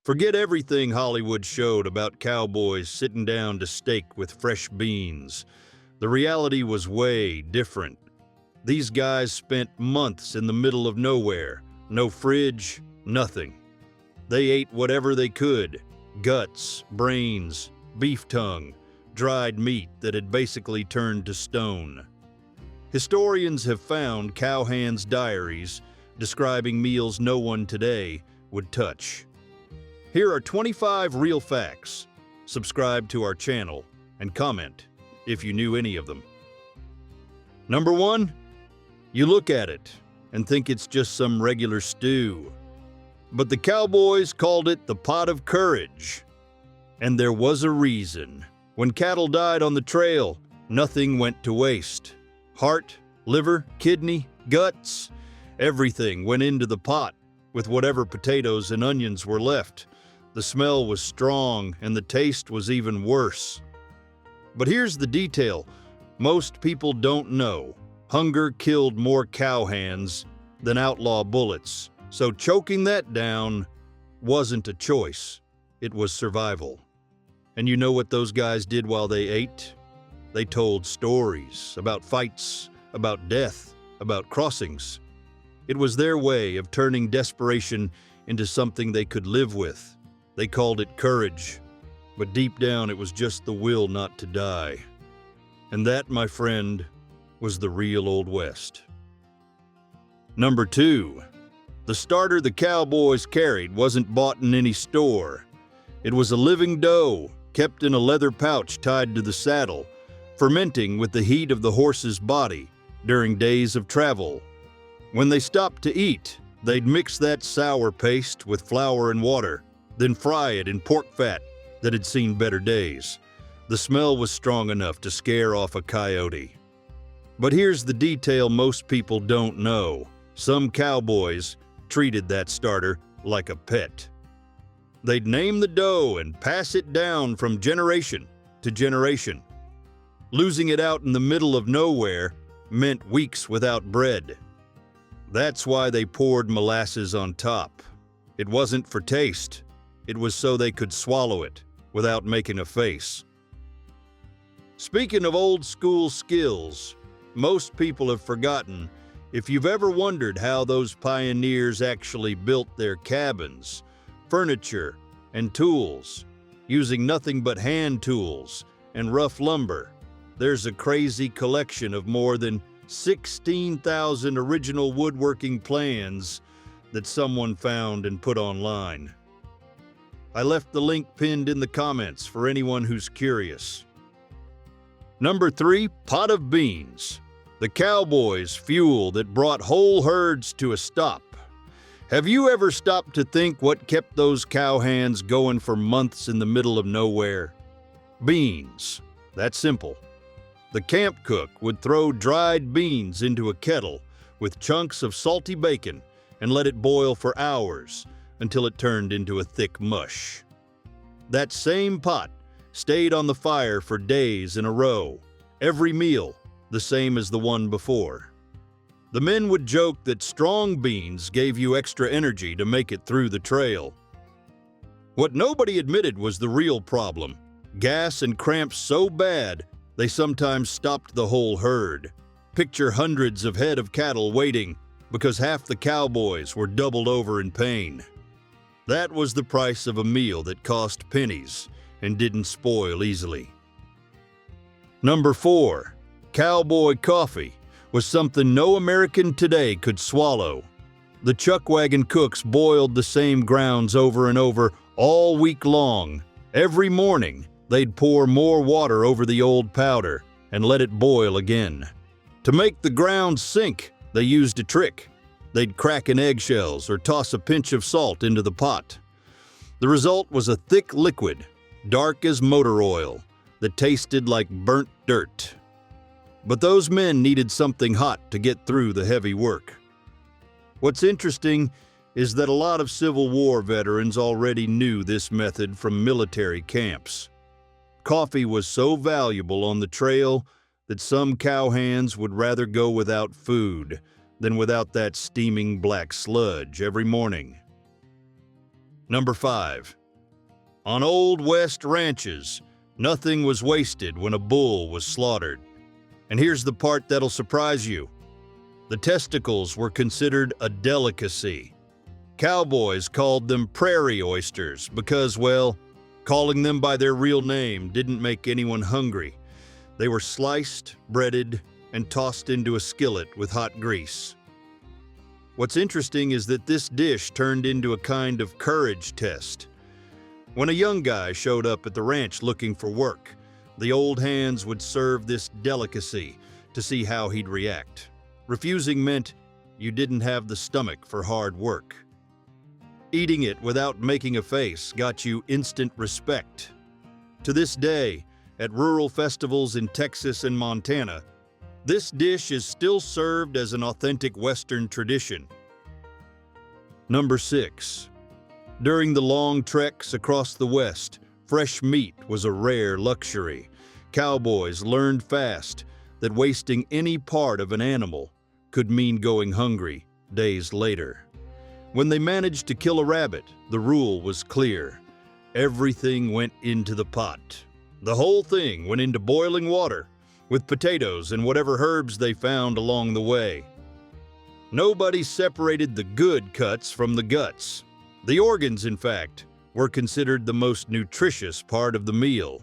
Forget everything Hollywood showed about cowboys sitting down to steak with fresh beans. The reality was way different. These guys spent months in the middle of nowhere. No fridge, nothing. They ate whatever they could. Guts, brains, beef tongue, dried meat that had basically turned to stone. Historians have found cowhands' diaries describing meals no one today would touch. Here are 25 real facts. Subscribe to our channel and comment if you knew any of them. Number 1, you look at it and think it's just some regular stew. But the cowboys called it the pot of courage. And there was a reason. When cattle died on the trail, nothing went to waste. Heart, liver, kidney, guts, everything went into the pot with whatever potatoes and onions were left. The smell was strong and the taste was even worse. But here's the detail most people don't know. Hunger killed more cowhands than outlaw bullets, so choking that down wasn't a choice, it was survival. And you know what those guys did while they ate? They told stories about fights, about death, about crossings. It was their way of turning desperation into something they could live with. They called it courage, but deep down it was just the will not to die. And that, my friend, was the real Old West. Number 2, the starter the cowboys carried wasn't bought in any store. It was a living dough, kept in a leather pouch tied to the saddle, fermenting with the heat of the horse's body during days of travel. When they stopped to eat, they'd mix that sour paste with flour and water, then fry it in pork fat that had seen better days. The smell was strong enough to scare off a coyote. But here's the detail most people don't know. Some cowboys treated that starter like a pet. They'd name the dough and pass it down from generation to generation. Losing it out in the middle of nowhere meant weeks without bread. That's why they poured molasses on top. It wasn't for taste. It was so they could swallow it without making a face. Speaking of old school skills, most people have forgotten if you've ever wondered how those pioneers actually built their cabins, furniture, and tools, using nothing but hand tools and rough lumber. There's a crazy collection of more than 16,000 original woodworking plans that someone found and put online. I left the link pinned in the comments for anyone who's curious. Number 3, pot of beans. The cowboys' fuel that brought whole herds to a stop. Have you ever stopped to think what kept those cowhands going for months in the middle of nowhere? Beans. That's simple. The camp cook would throw dried beans into a kettle with chunks of salty bacon and let it boil for hours until it turned into a thick mush. That same pot stayed on the fire for days in a row, every meal the same as the one before. The men would joke that strong beans gave you extra energy to make it through the trail. What nobody admitted was the real problem: gas and cramps so bad they sometimes stopped the whole herd. Picture hundreds of head of cattle waiting because half the cowboys were doubled over in pain. That was the price of a meal that cost pennies and didn't spoil easily. Number 4, cowboy coffee was something no American today could swallow. The chuck wagon cooks boiled the same grounds over and over all week long. Every morning, they'd pour more water over the old powder and let it boil again. To make the grounds sink, they used a trick. They'd crack in eggshells or toss a pinch of salt into the pot. The result was a thick liquid, dark as motor oil, that tasted like burnt dirt. But those men needed something hot to get through the heavy work. What's interesting is that a lot of Civil War veterans already knew this method from military camps. Coffee was so valuable on the trail that some cowhands would rather go without food than without that steaming black sludge every morning. Number 5. On Old West ranches, nothing was wasted when a bull was slaughtered. And here's the part that'll surprise you. The testicles were considered a delicacy. Cowboys called them prairie oysters because, well, calling them by their real name didn't make anyone hungry. They were sliced, breaded, and tossed into a skillet with hot grease. What's interesting is that this dish turned into a kind of courage test. When a young guy showed up at the ranch looking for work, the old hands would serve this delicacy to see how he'd react. Refusing meant you didn't have the stomach for hard work. Eating it without making a face got you instant respect. To this day, at rural festivals in Texas and Montana, this dish is still served as an authentic Western tradition. Number 6. During the long treks across the West, fresh meat was a rare luxury. Cowboys learned fast that wasting any part of an animal could mean going hungry days later. When they managed to kill a rabbit, the rule was clear. Everything went into the pot. The whole thing went into boiling water, with potatoes and whatever herbs they found along the way. Nobody separated the good cuts from the guts. The organs, in fact, were considered the most nutritious part of the meal.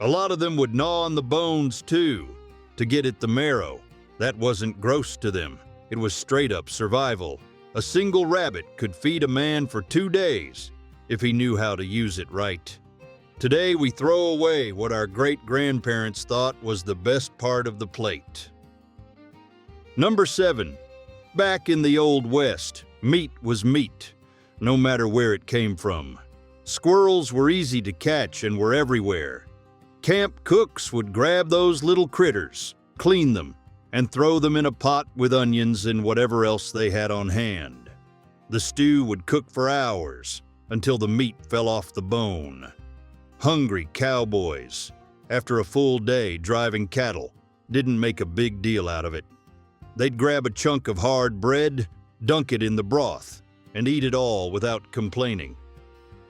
A lot of them would gnaw on the bones too, to get at the marrow. That wasn't gross to them. It was straight-up survival. A single rabbit could feed a man for 2 days if he knew how to use it right. Today, we throw away what our great-grandparents thought was the best part of the plate. Number 7. Back in the Old West, meat was meat, no matter where it came from. Squirrels were easy to catch and were everywhere. Camp cooks would grab those little critters, clean them, and throw them in a pot with onions and whatever else they had on hand. The stew would cook for hours until the meat fell off the bone. Hungry cowboys, after a full day driving cattle, didn't make a big deal out of it. They'd grab a chunk of hard bread, dunk it in the broth, and eat it all without complaining.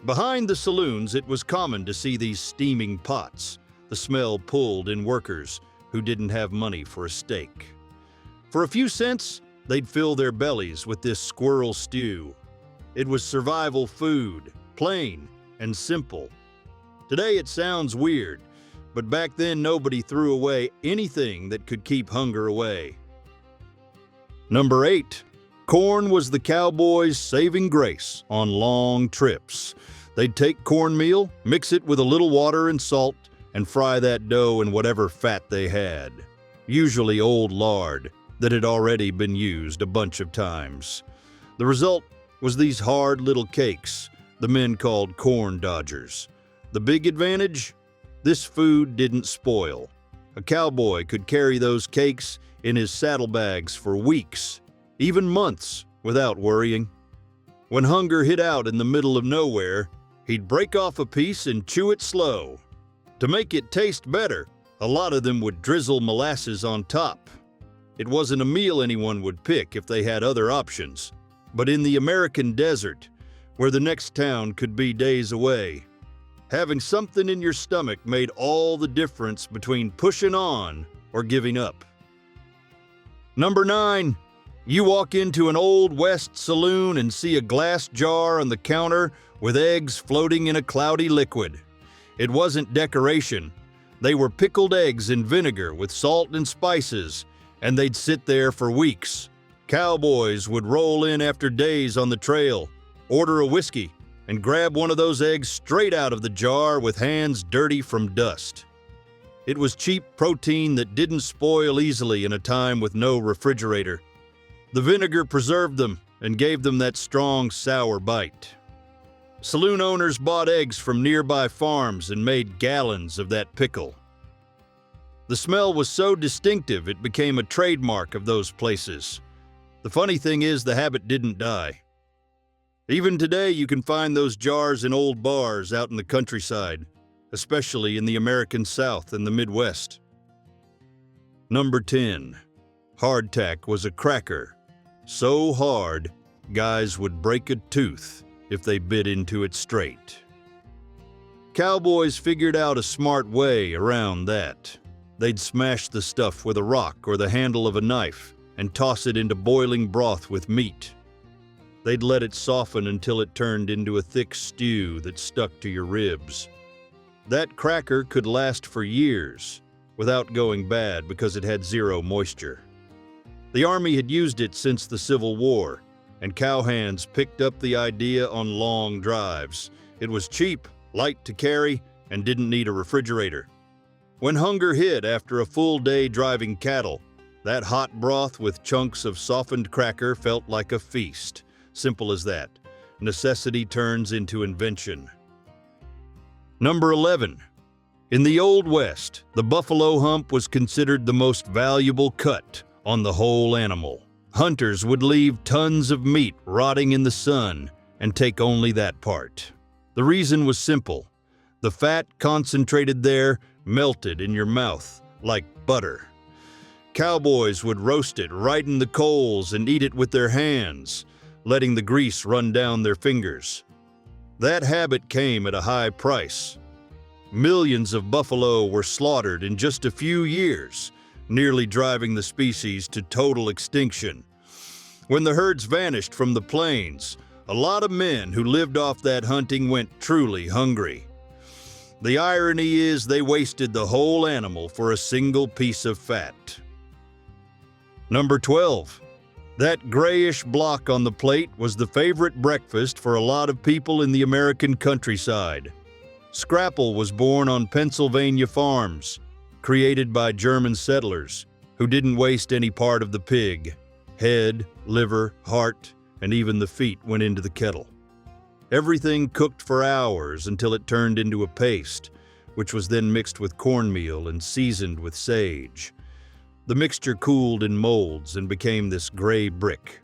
Behind the saloons, it was common to see these steaming pots. The smell pulled in workers who didn't have money for a steak. For a few cents, they'd fill their bellies with this squirrel stew. It was survival food, plain and simple. Today it sounds weird, but back then nobody threw away anything that could keep hunger away. Number 8. Corn was the cowboys' saving grace on long trips. They'd take cornmeal, mix it with a little water and salt, and fry that dough in whatever fat they had, usually old lard that had already been used a bunch of times. The result was these hard little cakes the men called corn dodgers. The big advantage? This food didn't spoil. A cowboy could carry those cakes in his saddlebags for weeks, even months, without worrying. When hunger hit out in the middle of nowhere, he'd break off a piece and chew it slow. To make it taste better, a lot of them would drizzle molasses on top. It wasn't a meal anyone would pick if they had other options. But in the American desert, where the next town could be days away, having something in your stomach made all the difference between pushing on or giving up. Number 9. You walk into an Old West saloon and see a glass jar on the counter with eggs floating in a cloudy liquid. It wasn't decoration. They were pickled eggs in vinegar with salt and spices, and they'd sit there for weeks. Cowboys would roll in after days on the trail, order a whiskey, and grab one of those eggs straight out of the jar with hands dirty from dust. It was cheap protein that didn't spoil easily in a time with no refrigerator. The vinegar preserved them and gave them that strong, sour bite. Saloon owners bought eggs from nearby farms and made gallons of that pickle. The smell was so distinctive it became a trademark of those places. The funny thing is, the habit didn't die. Even today, you can find those jars in old bars out in the countryside, especially in the American South and the Midwest. Number 10. Hardtack was a cracker. So hard, guys would break a tooth if they bit into it straight. Cowboys figured out a smart way around that. They'd smash the stuff with a rock or the handle of a knife and toss it into boiling broth with meat. They'd let it soften until it turned into a thick stew that stuck to your ribs. That cracker could last for years without going bad because it had zero moisture. The Army had used it since the Civil War, and cowhands picked up the idea on long drives. It was cheap, light to carry, and didn't need a refrigerator. When hunger hit after a full day driving cattle, that hot broth with chunks of softened cracker felt like a feast. Simple as that. Necessity turns into invention. Number 11. In the Old West, the buffalo hump was considered the most valuable cut on the whole animal. Hunters would leave tons of meat rotting in the sun and take only that part. The reason was simple. The fat concentrated there melted in your mouth like butter. Cowboys would roast it right in the coals and eat it with their hands, letting the grease run down their fingers. That habit came at a high price. Millions of buffalo were slaughtered in just a few years, nearly driving the species to total extinction. When the herds vanished from the plains, a lot of men who lived off that hunting went truly hungry. The irony is they wasted the whole animal for a single piece of fat. Number 12. That grayish block on the plate was the favorite breakfast for a lot of people in the American countryside. Scrapple was born on Pennsylvania farms, created by German settlers who didn't waste any part of the pig. Head, liver, heart, and even the feet went into the kettle. Everything cooked for hours until it turned into a paste, which was then mixed with cornmeal and seasoned with sage. The mixture cooled in molds and became this gray brick.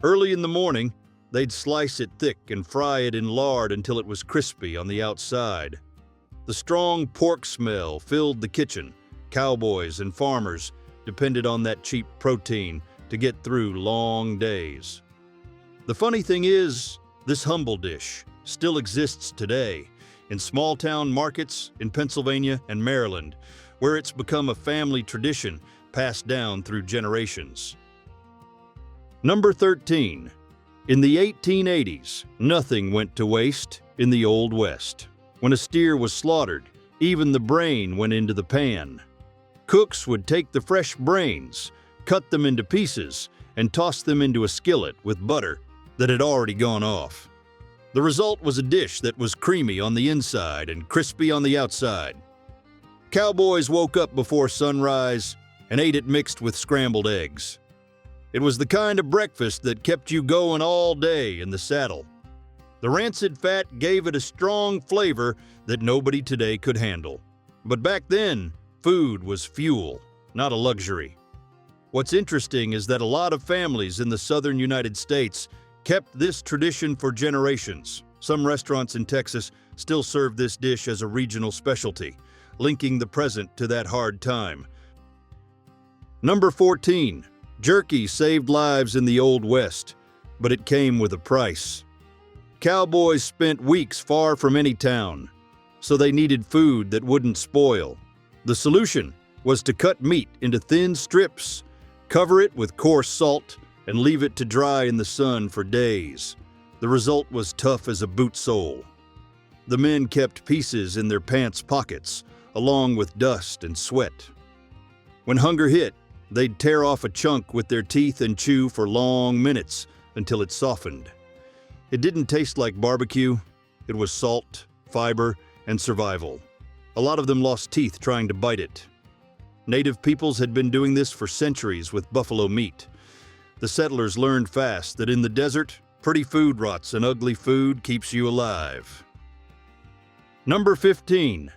Early in the morning, they'd slice it thick and fry it in lard until it was crispy on the outside. The strong pork smell filled the kitchen. Cowboys and farmers depended on that cheap protein to get through long days. The funny thing is, this humble dish still exists today in small-town markets in Pennsylvania and Maryland, where it's become a family tradition passed down through generations. Number 13. In the 1880s, nothing went to waste in the Old West. When a steer was slaughtered, even the brain went into the pan. Cooks would take the fresh brains, cut them into pieces, and toss them into a skillet with butter that had already gone off. The result was a dish that was creamy on the inside and crispy on the outside. Cowboys woke up before sunrise and ate it mixed with scrambled eggs. It was the kind of breakfast that kept you going all day in the saddle. The rancid fat gave it a strong flavor that nobody today could handle. But back then, food was fuel, not a luxury. What's interesting is that a lot of families in the southern United States kept this tradition for generations. Some restaurants in Texas still serve this dish as a regional specialty, linking the present to that hard time. Number 14. Jerky saved lives in the Old West, but it came with a price. Cowboys spent weeks far from any town, so they needed food that wouldn't spoil. The solution was to cut meat into thin strips, cover it with coarse salt, and leave it to dry in the sun for days. The result was tough as a boot sole. The men kept pieces in their pants pockets, along with dust and sweat. When hunger hit, they'd tear off a chunk with their teeth and chew for long minutes until it softened. It didn't taste like barbecue. It was salt, fiber, and survival. A lot of them lost teeth trying to bite it. Native peoples had been doing this for centuries with buffalo meat. The settlers learned fast that in the desert, pretty food rots and ugly food keeps you alive. Number 15.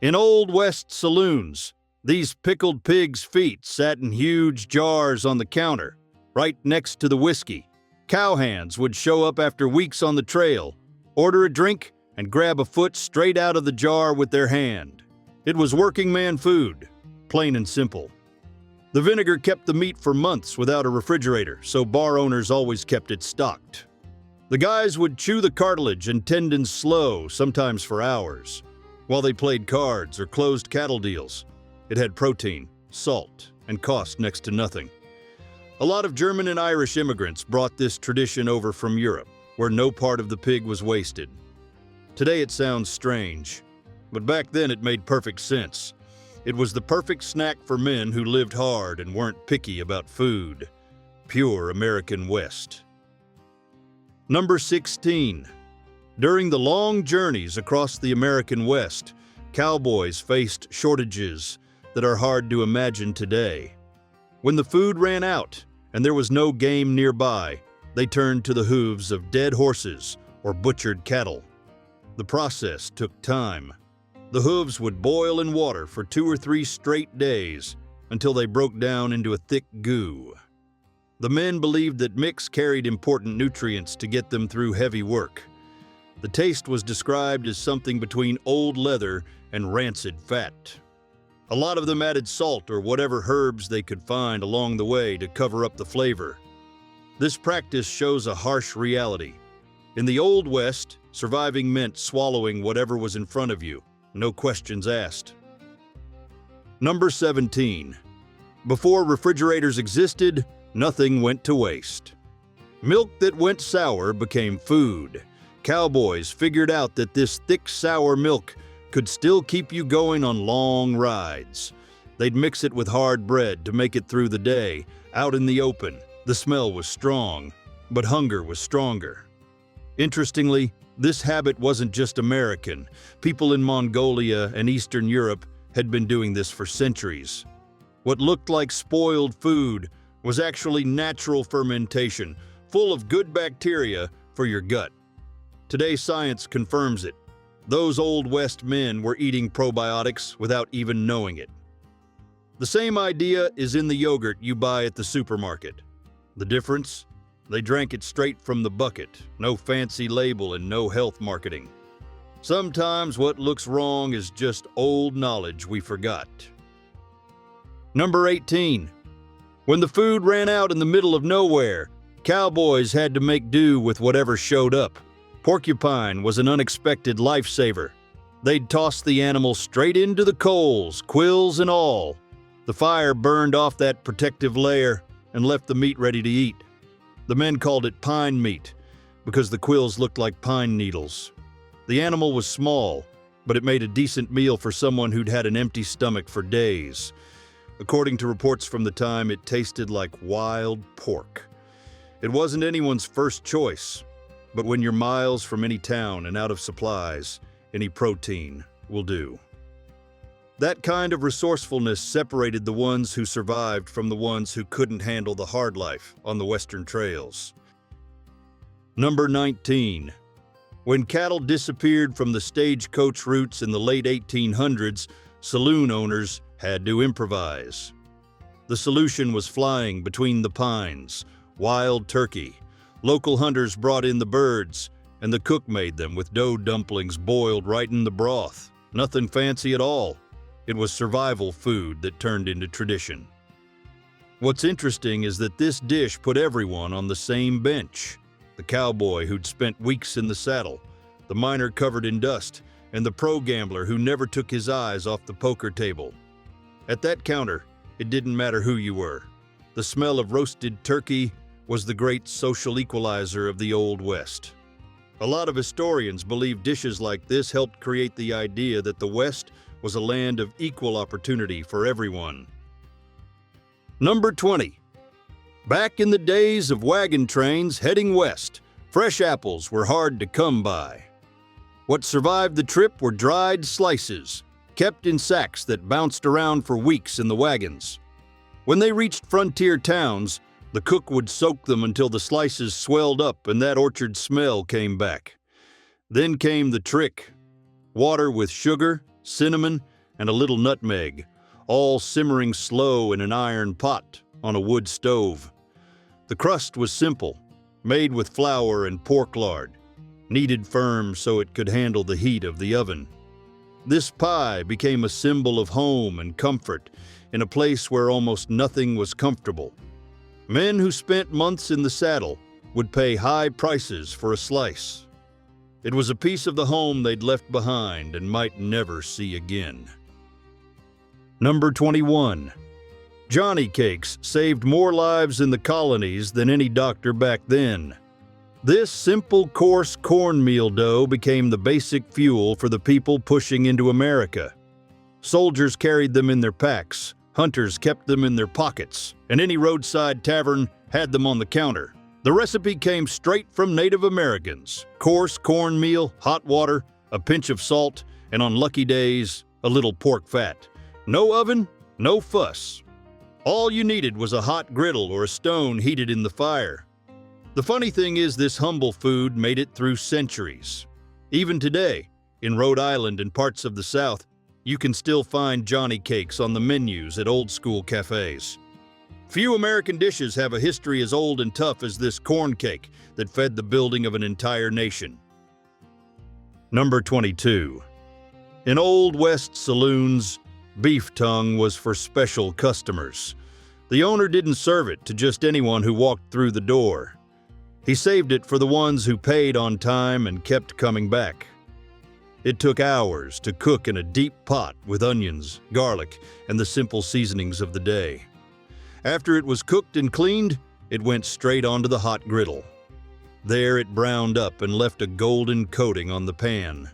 In Old West saloons, these pickled pig's feet sat in huge jars on the counter, right next to the whiskey. Cowhands would show up after weeks on the trail, order a drink, and grab a foot straight out of the jar with their hand. It was working man food, plain and simple. The vinegar kept the meat for months without a refrigerator, so bar owners always kept it stocked. The guys would chew the cartilage and tendons slow, sometimes for hours, while they played cards or closed cattle deals. It had protein, salt, and cost next to nothing. A lot of German and Irish immigrants brought this tradition over from Europe, where no part of the pig was wasted. Today it sounds strange, but back then it made perfect sense. It was the perfect snack for men who lived hard and weren't picky about food. Pure American West. Number 16. During the long journeys across the American West, cowboys faced shortages that are hard to imagine today. When the food ran out and there was no game nearby, they turned to the hooves of dead horses or butchered cattle. The process took time. The hooves would boil in water for 2 or 3 straight days until they broke down into a thick goo. The men believed that mix carried important nutrients to get them through heavy work. The taste was described as something between old leather and rancid fat. A lot of them added salt or whatever herbs they could find along the way to cover up the flavor. This practice shows a harsh reality. In the Old West, surviving meant swallowing whatever was in front of you, no questions asked. Number 17. Before refrigerators existed, nothing went to waste. Milk that went sour became food. Cowboys figured out that this thick, sour milk could still keep you going on long rides. They'd mix it with hard bread to make it through the day. Out in the open, the smell was strong, but hunger was stronger. Interestingly, this habit wasn't just American. People in Mongolia and Eastern Europe had been doing this for centuries. What looked like spoiled food was actually natural fermentation, full of good bacteria for your gut. Today, science confirms it. Those Old West men were eating probiotics without even knowing it. The same idea is in the yogurt you buy at the supermarket. The difference? They drank it straight from the bucket, no fancy label and no health marketing. Sometimes what looks wrong is just old knowledge we forgot. Number 18. When the food ran out in the middle of nowhere, cowboys had to make do with whatever showed up. Porcupine was an unexpected lifesaver. They'd toss the animal straight into the coals, quills and all. The fire burned off that protective layer and left the meat ready to eat. The men called it pine meat because the quills looked like pine needles. The animal was small, but it made a decent meal for someone who'd had an empty stomach for days. According to reports from the time, it tasted like wild pork. It wasn't anyone's first choice, but when you're miles from any town and out of supplies, any protein will do. That kind of resourcefulness separated the ones who survived from the ones who couldn't handle the hard life on the western trails. Number 19. When cattle disappeared from the stagecoach routes in the late 1800s, saloon owners had to improvise. The solution was flying between the pines, wild turkey. Local hunters brought in the birds, and the cook made them with dough dumplings boiled right in the broth. Nothing fancy at all. It was survival food that turned into tradition. What's interesting is that this dish put everyone on the same bench. The cowboy who'd spent weeks in the saddle, the miner covered in dust, and the pro gambler who never took his eyes off the poker table. At that counter, it didn't matter who you were. The smell of roasted turkey was the great social equalizer of the Old West. A lot of historians believe dishes like this helped create the idea that the West was a land of equal opportunity for everyone. Number 20. Back in the days of wagon trains heading west, fresh apples were hard to come by. What survived the trip were dried slices, kept in sacks that bounced around for weeks in the wagons. When they reached frontier towns, the cook would soak them until the slices swelled up and that orchard smell came back. Then came the trick. Water with sugar, cinnamon, and a little nutmeg, all simmering slow in an iron pot on a wood stove. The crust was simple, made with flour and pork lard, kneaded firm so it could handle the heat of the oven. This pie became a symbol of home and comfort in a place where almost nothing was comfortable. Men who spent months in the saddle would pay high prices for a slice. It was a piece of the home they'd left behind and might never see again. Number 21. Johnnycakes saved more lives in the colonies than any doctor back then. This simple, coarse cornmeal dough became the basic fuel for the people pushing into America. Soldiers carried them in their packs, hunters kept them in their pockets, and any roadside tavern had them on the counter. The recipe came straight from Native Americans: coarse cornmeal, hot water, a pinch of salt, and on lucky days, a little pork fat. No oven, no fuss. All you needed was a hot griddle or a stone heated in the fire. The funny thing is, this humble food made it through centuries. Even today, in Rhode Island and parts of the South, you can still find Johnnycakes on the menus at old-school cafes. Few American dishes have a history as old and tough as this corn cake that fed the building of an entire nation. Number 22. In Old West saloons, beef tongue was for special customers. The owner didn't serve it to just anyone who walked through the door. He saved it for the ones who paid on time and kept coming back. It took hours to cook in a deep pot with onions, garlic, and the simple seasonings of the day. After it was cooked and cleaned, it went straight onto the hot griddle. There it browned up and left a golden coating on the pan.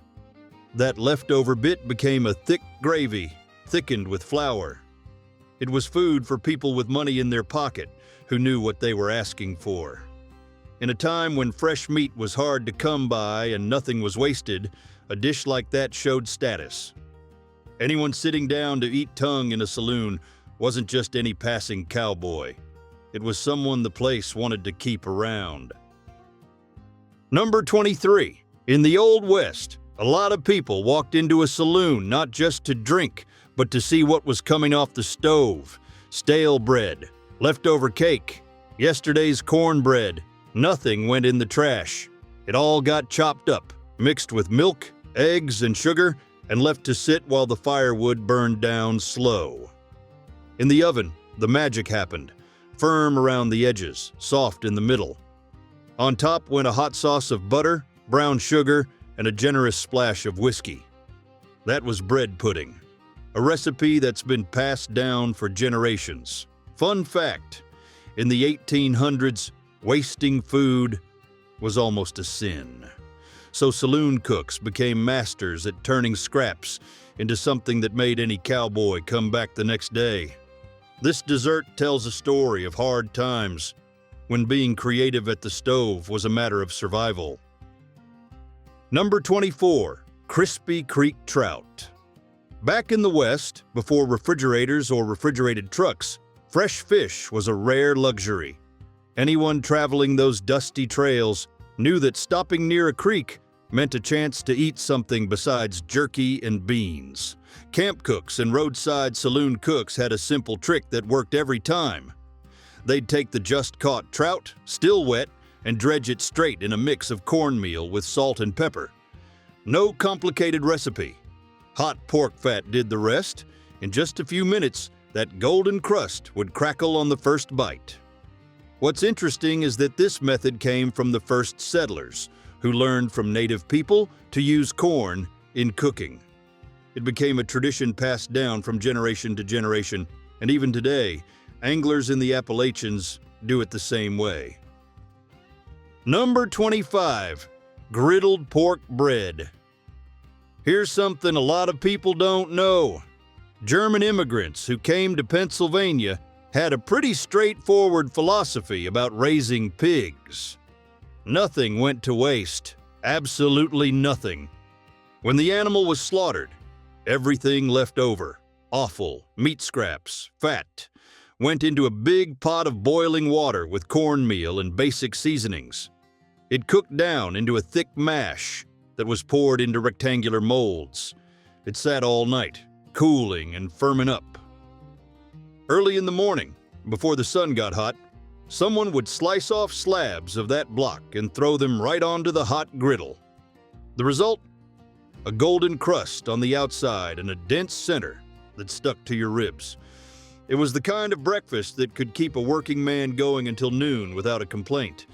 That leftover bit became a thick gravy, thickened with flour. It was food for people with money in their pocket who knew what they were asking for. In a time when fresh meat was hard to come by and nothing was wasted, a dish like that showed status. Anyone sitting down to eat tongue in a saloon wasn't just any passing cowboy. It was someone the place wanted to keep around. Number 23. In the Old West, a lot of people walked into a saloon not just to drink, but to see what was coming off the stove. Stale bread, leftover cake, yesterday's cornbread. Nothing went in the trash. It all got chopped up, mixed with milk, eggs, and sugar, and left to sit while the firewood burned down slow. In the oven, the magic happened. Firm around the edges, soft in the middle. On top went a hot sauce of butter, brown sugar, and a generous splash of whiskey. That was bread pudding, a recipe that's been passed down for generations. Fun fact, in the 1800s, wasting food was almost a sin. So saloon cooks became masters at turning scraps into something that made any cowboy come back the next day. This dessert tells a story of hard times, when being creative at the stove was a matter of survival. Number 24. Crispy Creek trout. Back in the West, before refrigerators or refrigerated trucks, fresh fish was a rare luxury. Anyone traveling those dusty trails knew that stopping near a creek meant a chance to eat something besides jerky and beans. Camp cooks and roadside saloon cooks had a simple trick that worked every time. They'd take the just-caught trout, still wet, and dredge it straight in a mix of cornmeal with salt and pepper. No complicated recipe. Hot pork fat did the rest. In just a few minutes, that golden crust would crackle on the first bite. What's interesting is that this method came from the first settlers, who learned from native people to use corn in cooking. It became a tradition passed down from generation to generation, and even today, anglers in the Appalachians do it the same way. Number 25. Griddled pork bread. Here's something a lot of people don't know. German immigrants who came to Pennsylvania had a pretty straightforward philosophy about raising pigs. Nothing went to waste, absolutely nothing. When the animal was slaughtered, everything left over, offal, meat scraps, fat, went into a big pot of boiling water with cornmeal and basic seasonings. It cooked down into a thick mash that was poured into rectangular molds. It sat all night, cooling and firming up. Early in the morning, before the sun got hot, someone would slice off slabs of that block and throw them right onto the hot griddle. The result? A golden crust on the outside and a dense center that stuck to your ribs. It was the kind of breakfast that could keep a working man going until noon without a complaint.